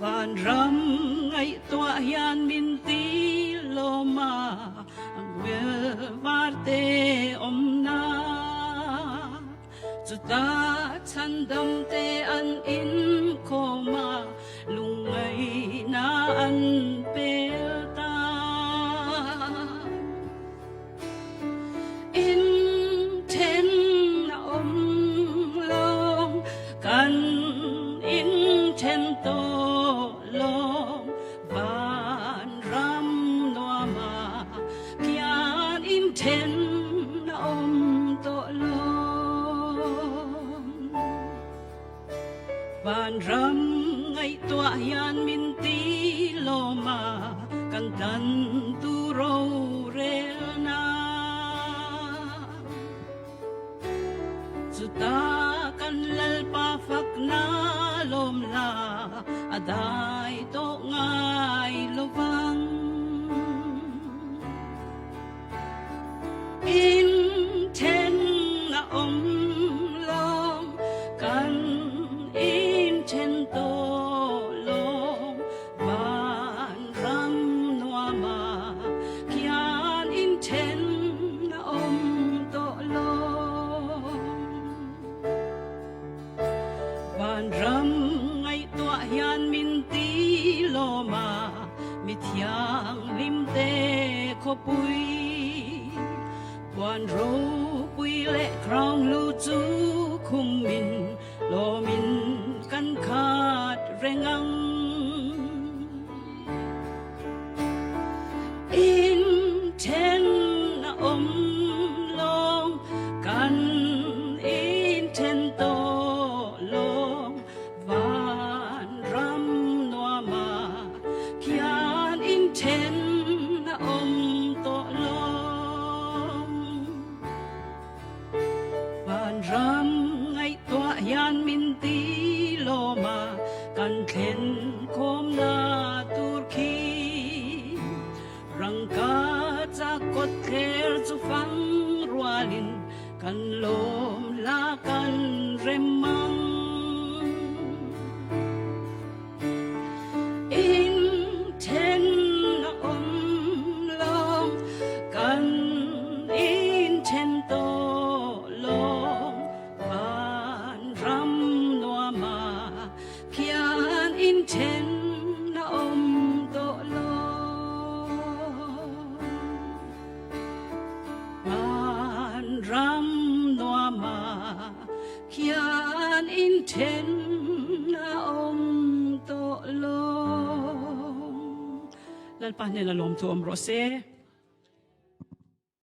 van ram ngay tua hian min ti lo ma ang wel varte om na chu ta chan dam te an in ko ma lungay na an pel ta in ten na om long kan in ten to long van ram noa ma kian in ten na om to long van ram ngay tua hian min ti lo ma kan tan tu ro rel na chu ta kan lal pa phak na lom la adai to ngai lovang in ten na om long kan in ten to long van ram noa ma kian in ten na om to long van ram ngay tua hian min ti lo ma mi thiang lim te kho pui quan ro pui le krong lu chu khum min lo min kan khat rengang in ten na om long kan in ten to long van ram noa ma kian in ten na om to long van ram ngay tua hian min ti lo ma kan thlen khom na tur khi rang ka cha kot kher chu phang rualin kan lom la kan rem mang in ten na om long kan in ten to long van ram noa ma kian in ten na om to long van ram noa ma kian in ten na om to long lalpa nila lom tu om rose